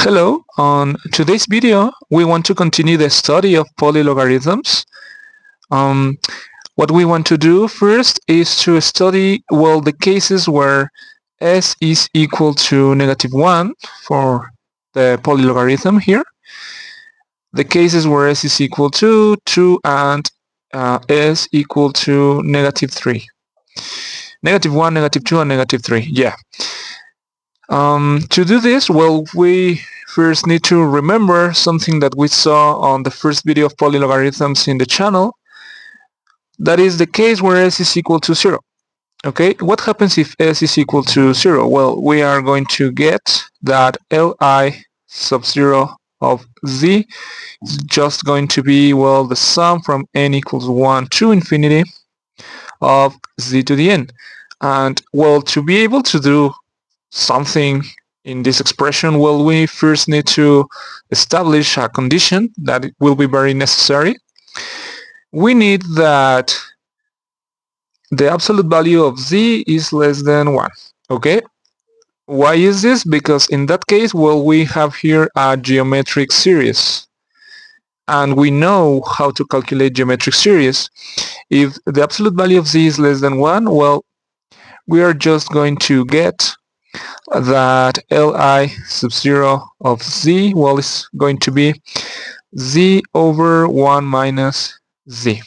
Hello, on today's video we want to continue the study of polylogarithms. Um, what we want to do first is to study, the cases where s is equal to -1 for the polylogarithm here, the cases where s is equal to 2 and s equal to -3. -1, -2 and -3, yeah. To do this, we first need to remember something that we saw on the first video of polylogarithms in the channel. That is the case where s is equal to 0. Okay, what happens if s is equal to 0? Well, we are going to get that Li sub 0 of z is just going to be, the sum from n equals 1 to infinity of z to the n. And, to be able to do something in this expression, we first need to establish a condition that will be very necessary. We need that the absolute value of z is less than 1. Okay, why is this? Because in that case, we have here a geometric series, and we know how to calculate geometric series. If the absolute value of z is less than 1, we are just going to get that Li sub 0 of z, is going to be z over 1 minus z.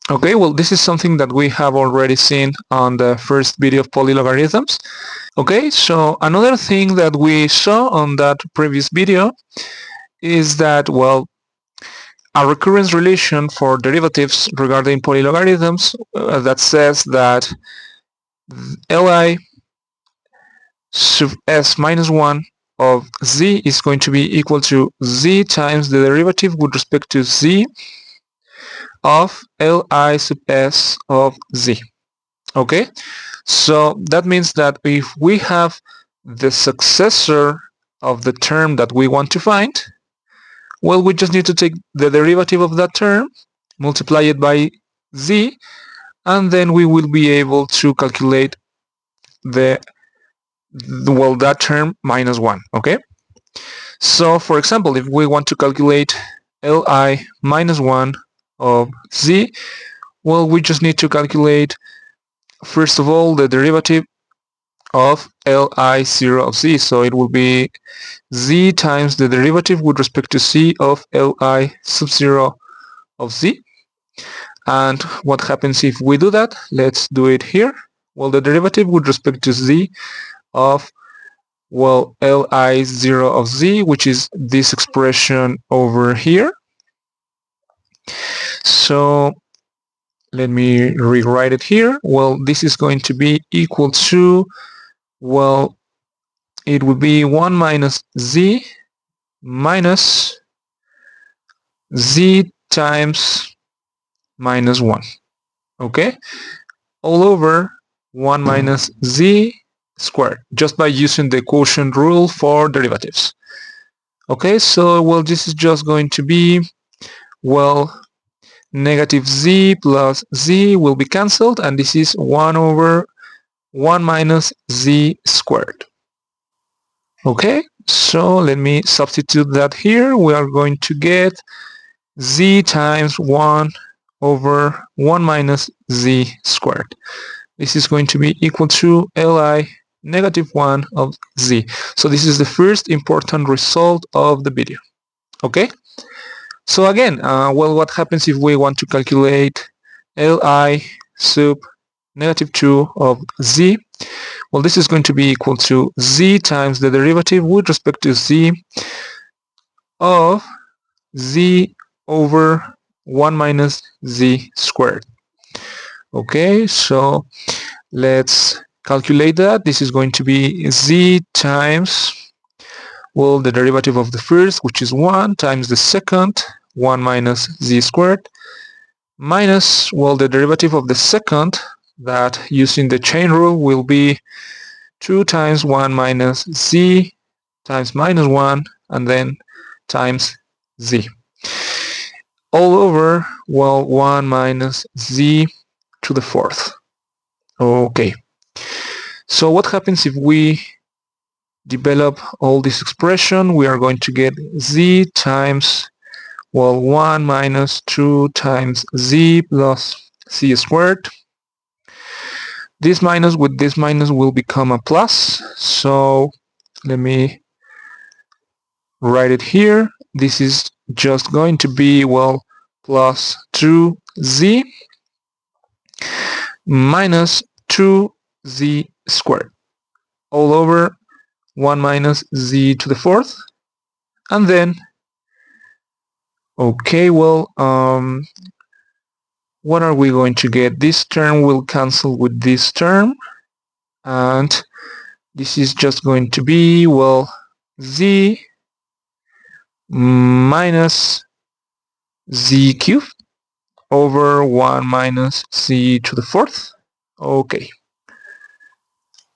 Okay, this is something that we have already seen on the first video of polylogarithms. Okay, so another thing that we saw on that previous video is that, a recurrence relation for derivatives regarding polylogarithms that says that Li sub s minus 1 of z is going to be equal to z times the derivative with respect to z of Li sub s of z. Okay, so that means that if we have the successor of the term that we want to find, we just need to take the derivative of that term, multiply it by z, and then we will be able to calculate that term minus 1. Okay, so for example, if we want to calculate Li minus 1 of z, we just need to calculate first of all the derivative of Li 0 of z, so it will be z times the derivative with respect to c of Li sub 0 of z. And what happens if we do that? Let's do it here. The derivative with respect to z of Li 0 of z, which is this expression over here. So let me rewrite it here. This is going to be equal to, it would be 1 minus z minus z times minus 1. Okay, all over 1 minus z squared, just by using the quotient rule for derivatives. Okay, so this is just going to be, negative z plus z will be cancelled, and this is 1 over 1 minus z squared. Okay, so let me substitute that here. We are going to get z times 1 over 1 minus z squared. This is going to be equal to Li negative 1 of z. So this is the first important result of the video. Okay, so again, what happens if we want to calculate Li sub negative 2 of z? This is going to be equal to z times the derivative with respect to z of z over 1 minus z squared. Okay, so let's calculate that. This is going to be z times, the derivative of the first, which is 1, times the second, 1 minus z squared, minus, the derivative of the second, that using the chain rule will be 2 times 1 minus z times minus 1, and then times z, all over, 1 minus z to the fourth. Okay, so what happens if we develop all this expression, we are going to get z times, well, 1 minus 2 times z plus c squared. This minus with this minus will become a plus, so let me write it here. This is just going to be, well, plus 2z minus 2z squared all over 1 minus z to the fourth. And then, okay, well, what are we going to get? This term will cancel with this term, and this is just going to be, well, z minus z cubed over 1 minus z to the fourth. Okay.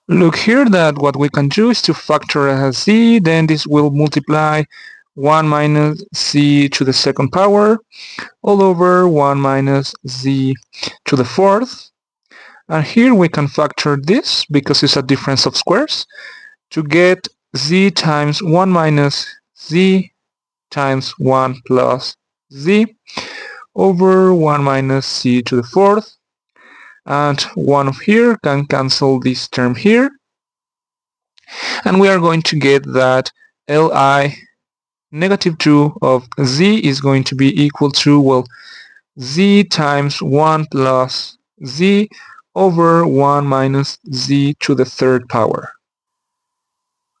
Look here that what we can do is to factorize z, then this will multiply 1 minus z to the second power all over 1 minus z to the fourth. And here we can factor this because it's a difference of squares to get z times 1 minus z times 1 plus z over 1 minus z to the fourth. And 1 of here can cancel this term here. And we are going to get that Li negative 2 of z is going to be equal to, well, z times 1 plus z over 1 minus z to the third power.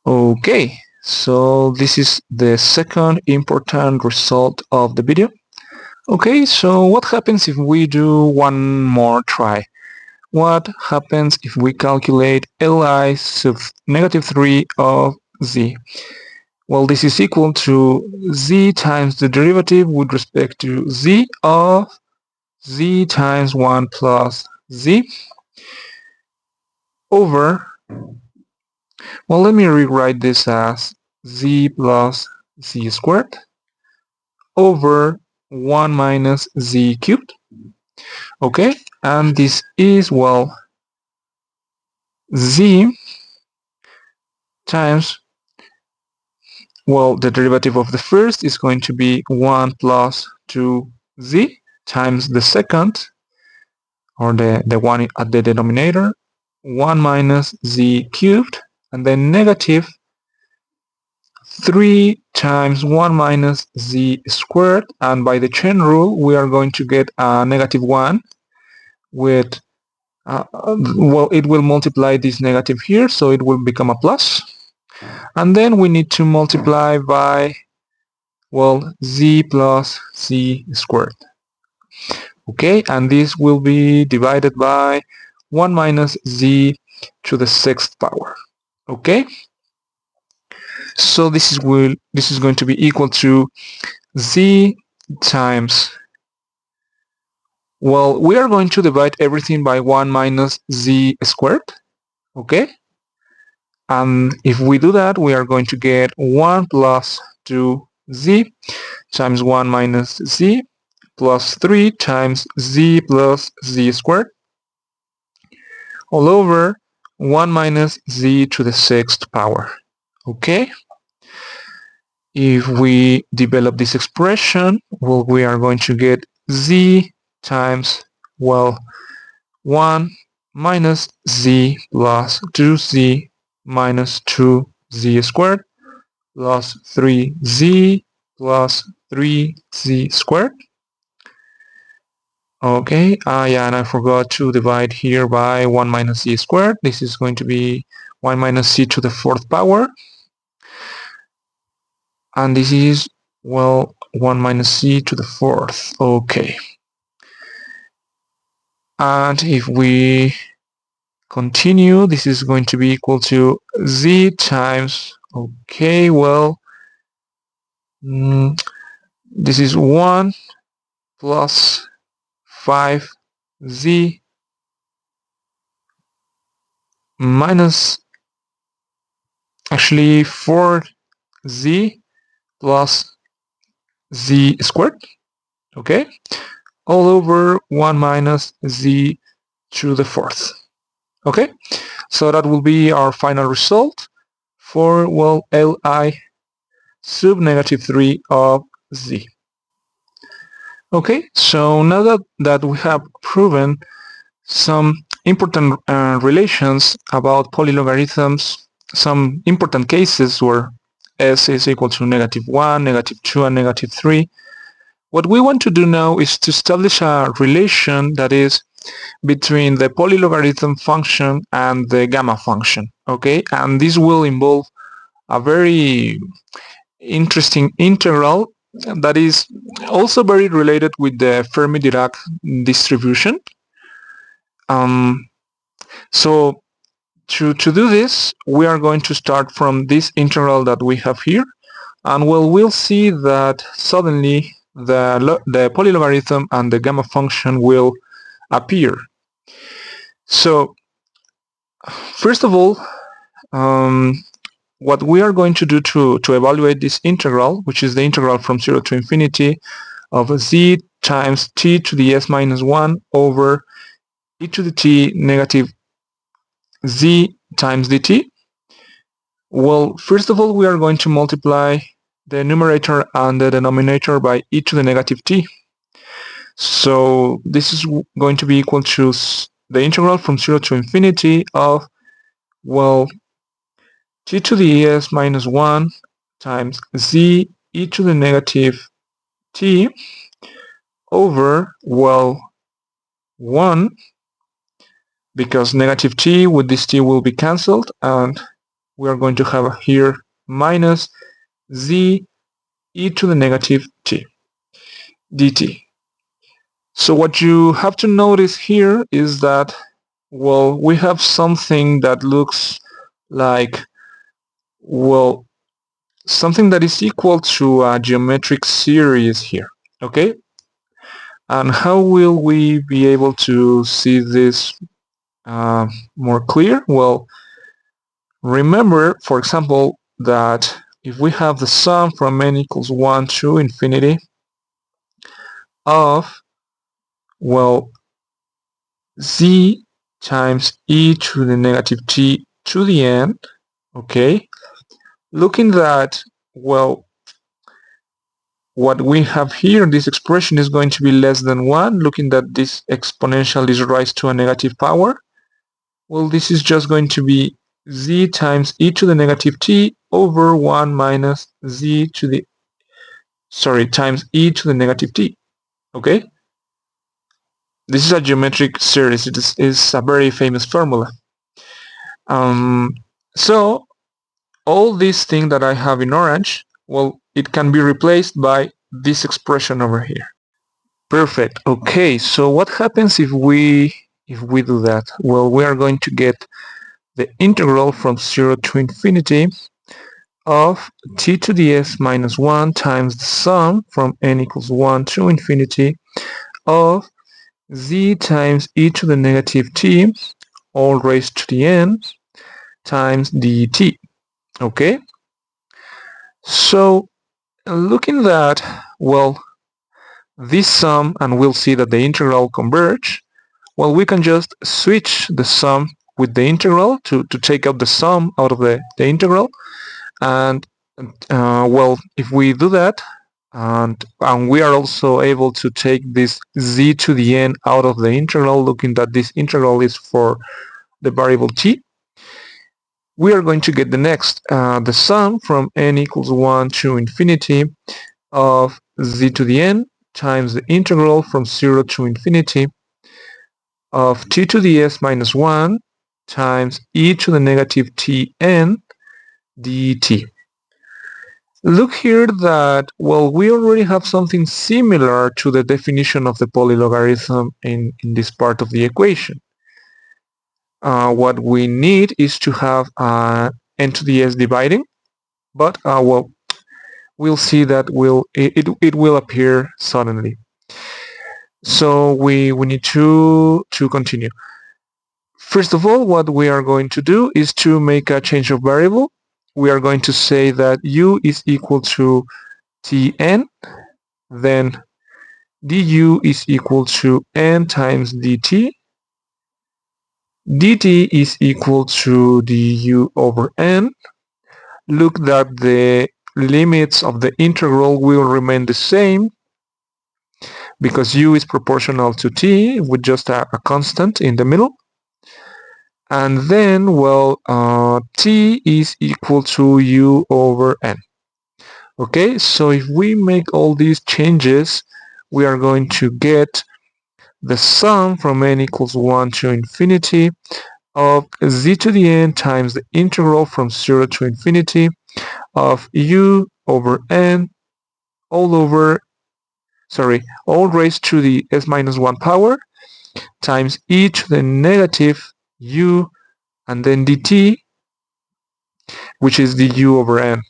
Okay, so this is the second important result of the video. Okay, so what happens if we do one more try? What happens if we calculate Li sub negative 3 of z? Well, this is equal to z times the derivative with respect to z of z times 1 plus z over, well, let me rewrite this as z plus z squared over 1 minus z cubed. Okay, and this is, well, z times, well, the derivative of the first is going to be 1 plus 2z times the second, or the one at the denominator, 1 minus z cubed, and then negative 3 times 1 minus z squared, and by the chain rule we are going to get a negative 1 with, well, it will multiply this negative here, so it will become a plus. And then we need to multiply by, well, z plus z squared. Okay, and this will be divided by 1 minus z to the sixth power. Okay, so this is going to be equal to z times, well, we are going to divide everything by 1 minus z squared. Okay, and if we do that, we are going to get 1 plus 2z times 1 minus z plus 3 times z plus z squared all over 1 minus z to the sixth power. Okay, if we develop this expression, well, we are going to get z times, well, 1 minus z plus 2z minus 2z squared plus 3z plus 3z squared. Okay, yeah, and I forgot to divide here by 1 minus z squared. This is going to be 1 minus z to the fourth power. And this is, well, 1 minus z to the fourth. Okay. And if we continue, this is going to be equal to z times, okay, well, this is 1 plus 5z minus, actually, 4z plus z squared, okay, all over 1 minus z to the fourth. Okay, so that will be our final result for, well, Li sub negative 3 of z. Okay, so now that we have proven some important relations about polylogarithms, some important cases where s is equal to -1, -2, and -3, what we want to do now is to establish a relation that is between the polylogarithm function and the gamma function, okay? And this will involve a very interesting integral that is also very related with the Fermi-Dirac distribution. So to do this, we are going to start from this integral that we have here, and we'll see that suddenly the polylogarithm and the gamma function will appear. So first of all, what we are going to do to evaluate this integral, which is the integral from 0 to infinity of z times t to the s minus 1 over e to the t negative z times dt. Well, first of all, we are going to multiply the numerator and the denominator by e to the negative t. So this is going to be equal to the integral from 0 to infinity of, well, t to the es minus 1 times z e to the negative t over, well, 1, because negative t with this t will be cancelled, and we are going to have here minus z e to the negative t dt. So what you have to notice here is that, well, we have something that looks like, well, something that is equal to a geometric series here, okay? And how will we be able to see this more clear? Well, remember, for example, that if we have the sum from n equals 1 to infinity of, well, z times e to the negative t to the n, okay, looking that, well, what we have here, this expression is going to be less than 1, looking that this exponential is raised to a negative power. Well, this is just going to be z times e to the negative t over 1 minus z to the, times e to the negative t, okay? This is a geometric series. It is a very famous formula. So all these things that I have in orange, well, it can be replaced by this expression over here. Perfect. Okay, so what happens if we do that? Well, we are going to get the integral from 0 to infinity of t to the s minus 1 times the sum from n equals 1 to infinity of z times e to the negative t all raised to the n times dt. Okay? So looking at, well, this sum, and we'll see that the integral converge, well, we can just switch the sum with the integral to take out the sum out of the integral. And well, if we do that, and we are also able to take this z to the n out of the integral, looking that this integral is for the variable t, we are going to get the next, the sum from n equals 1 to infinity of z to the n times the integral from 0 to infinity of t to the s minus 1 times e to the negative tn dt. Look here that, well, we already have something similar to the definition of the polylogarithm in this part of the equation. What we need is to have n to the s dividing, but well, we'll see that it will appear suddenly. So we need to continue. First of all, what we are going to do is to make a change of variable. We are going to say that u is equal to tn, then du is equal to n times dt, dt is equal to du over n, look that the limits of the integral will remain the same because u is proportional to t with just a constant in the middle. And then, well, t is equal to u over n. Okay, so if we make all these changes, we are going to get the sum from n equals 1 to infinity of z to the n times the integral from 0 to infinity of u over n all raised to the s minus 1 power times e to the negative u and then dt, which is the u over n.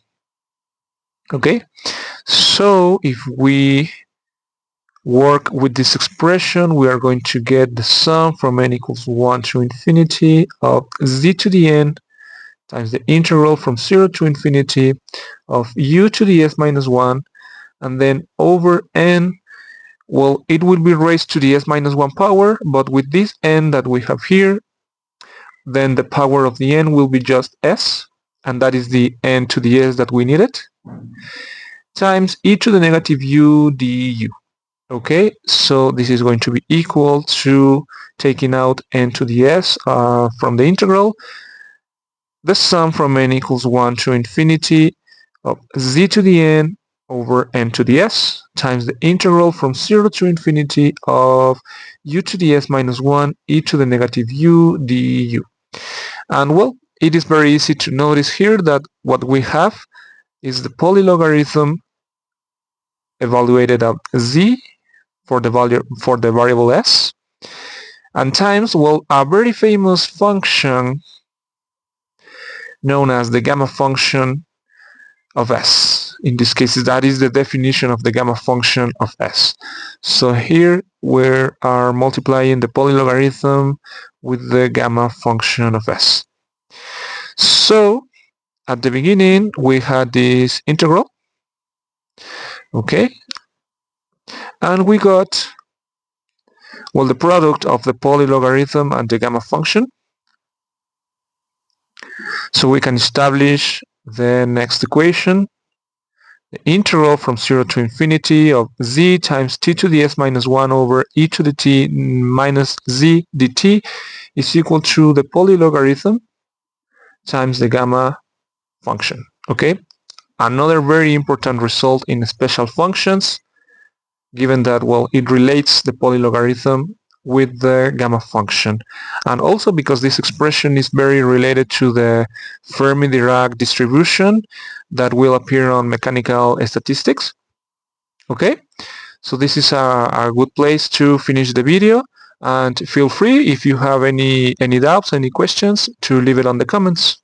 Okay, so if we work with this expression, we are going to get the sum from n equals 1 to infinity of z to the n times the integral from 0 to infinity of u to the s minus 1 and then over n. Well, it will be raised to the s minus 1 power, but with this n that we have here, then the power of the n will be just s, and that is the n to the s that we needed, times e to the negative u du. Okay, so this is going to be equal to, taking out n to the s from the integral, the sum from n equals 1 to infinity of z to the n over n to the s times the integral from 0 to infinity of u to the s minus 1 e to the negative u du. And well, it is very easy to notice here that what we have is the polylogarithm evaluated at z for the variable s, and times, well, a very famous function known as the gamma function of s. In this case, that is the definition of the gamma function of s. So here we are multiplying the polylogarithm with the gamma function of s. So at the beginning we had this integral, okay, and we got, well, the product of the polylogarithm and the gamma function. So we can establish the next equation. The integral from 0 to infinity of z times t to the s minus 1 over e to the t minus z dt is equal to the polylogarithm times the gamma function. Okay, another very important result in special functions, given that, well, it relates the polylogarithm with the gamma function, and also because this expression is very related to the Fermi-Dirac distribution that will appear on mechanical statistics. Okay, so this is a good place to finish the video, and feel free, if you have any doubts, any questions, to leave it on the comments.